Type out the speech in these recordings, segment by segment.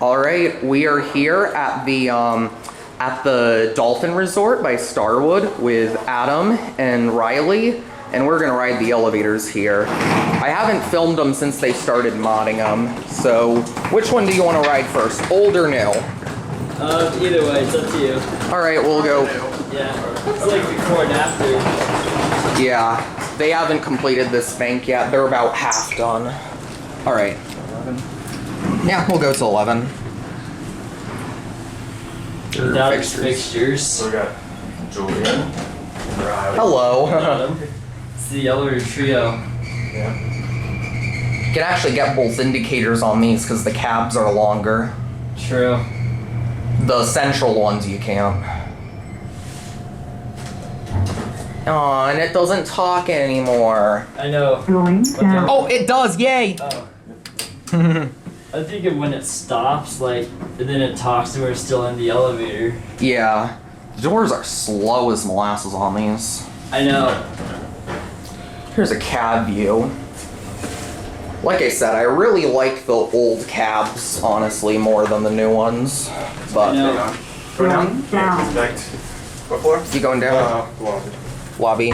All right, we are here at the Dolphin Resort by Starwood with Adam and Riley, and we're gonna ride the elevators here. I haven't filmed them since they started modding them, so which one do you want to ride first, old or new? Either way, it's up to you. All right, we'll go. Yeah, it's like before and after. Yeah, they haven't completed this bank yet. They're about half done. All right. 11. Yeah, we'll go to 11. Without fixtures. So we got Julian. Hello. It's the elevator trio. Yeah. You can actually get both indicators on these because the cabs are longer. True. The central ones you can't. Oh, and it doesn't talk anymore. I know. Oh, it does! Yay! Oh. I think of when it stops, like, and then it talks and we're still in the elevator. Yeah. The doors are slow as molasses on these. I know. Here's a cab view. Like I said, I really like the old cabs, honestly, more than the new ones. But I know. Go down. Yeah, connect. What floor? You going down? Lobby. Lobby.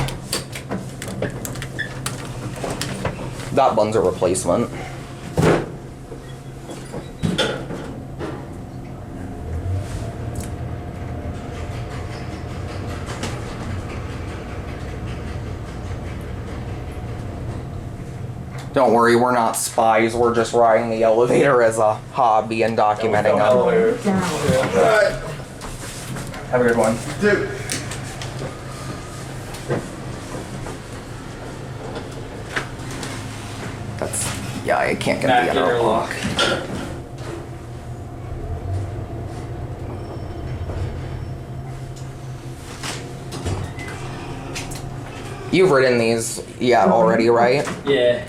That one's a replacement. Don't worry, we're not spies. We're just riding the elevator as a hobby and documenting them. Alright. Have a good one. Dude. That's, yeah, I can't get Back the other interlock. lock. You've ridden these, yeah, already, right? Yeah.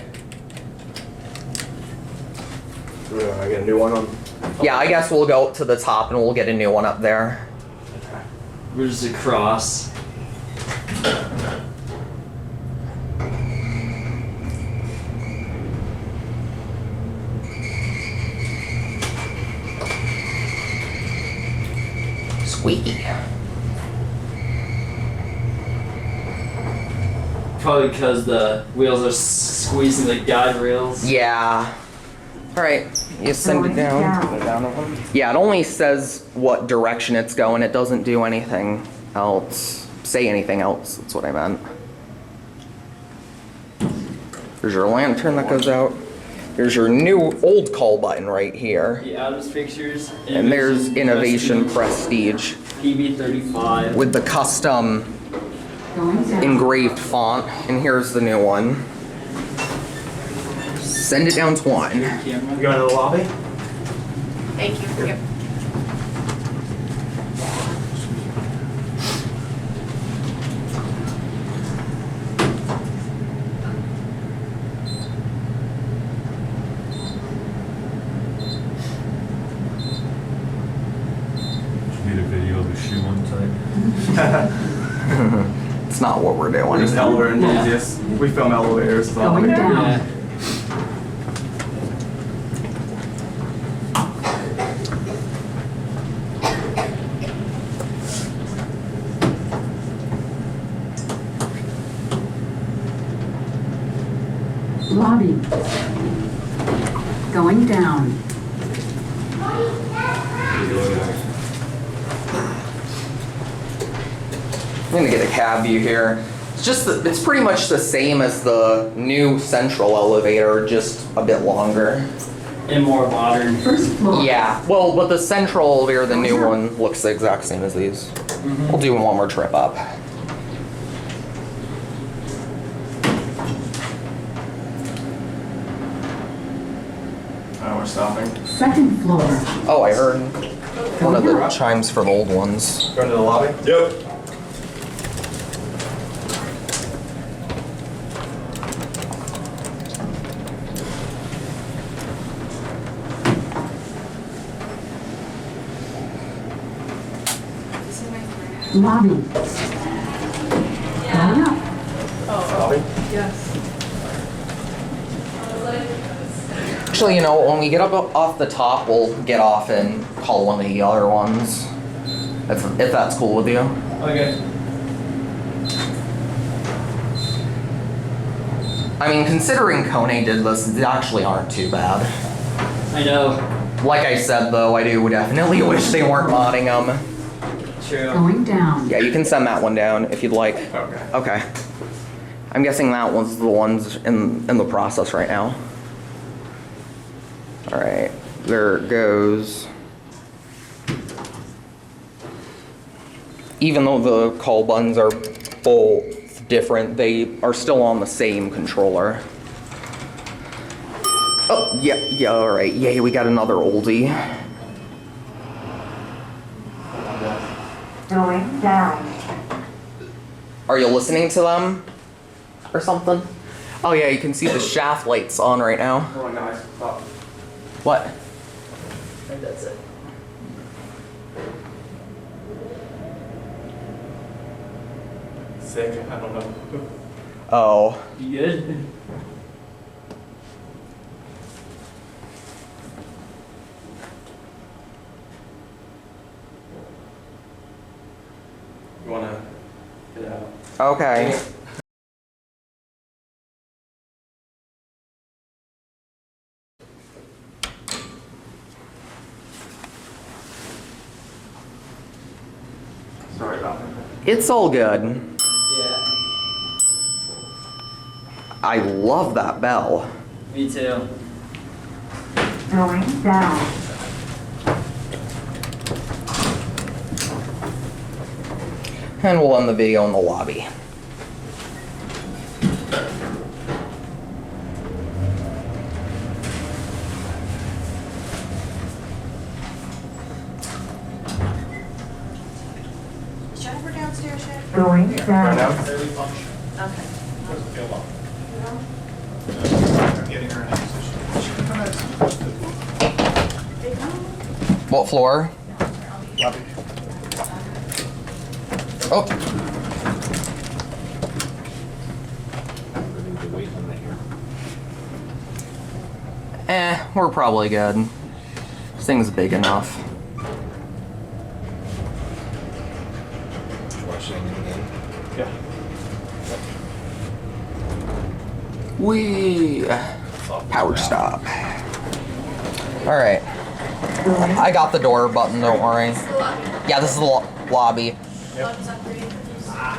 I get a new one on. Yeah, I guess we'll go up to the top and we'll get a new one up there. We're just across. Squeaky. Probably because the wheels are squeezing the guide rails. Yeah. Alright, you send it down. Yeah, it only says what direction it's going. It doesn't do anything else. Say anything else, that's what I meant. There's your lantern that goes out. There's your new old call button right here. The Adam's fixtures. And there's Innovation Prestige. PB35. With the custom engraved font. And here's the new one. Send it down to 1. You going to the lobby? Thank you. Yep. Need a video of the shoe inside. It's not what we're doing. We're just elevator enthusiasts. We film elevators. So Going down. Yeah. Lobby. Going down. I'm gonna get a cab view here. It's just it's pretty much the same as the new central elevator, just a bit longer. And more modern. First floor. Yeah, well, but the central elevator, the new one, looks the exact same as these. We'll do one more trip up. we're stopping. Second floor. Oh, I heard one of the chimes for the old ones. Going to the lobby? Yep. Lobby. Going up. Lobby? Yes. Actually, you know, when we get up off the top, we'll get off and call one of the other ones. If that's cool with you. Okay. I mean, considering KONE did this, they actually aren't too bad. I know. Like I said, though, I do definitely wish they weren't modding them. True. Going down. Yeah, you can send that one down if you'd like. Okay. Okay. I'm guessing that was the ones in the process right now. All right, there it goes. Even though the call buttons are both different, they are still on the same controller. Oh, yeah, all right. Yay, we got another oldie. Going down. Are you listening to them or something? Oh yeah, you can see the shaft lights on right now. Hold on, guys. Stop. What? I think that's it. Sick. I don't know. Oh. You good? You wanna get out? Okay. Sorry about that. It's all good. Yeah. I love that bell. Me too. Going down. And we'll end the video in the lobby. Is Jennifer downstairs yet? Going Right down. now? Okay. What floor? Oh. We're probably good. This thing's big enough. Yeah. Wee. Power stop. All right. I got the door button, don't worry. Yeah, this is the lobby.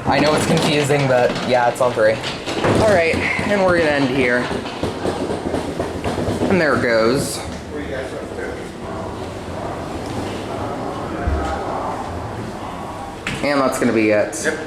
I know it's confusing, but yeah, it's on 3. All right, and we're gonna end here. And there it goes. And that's gonna be it. Yep.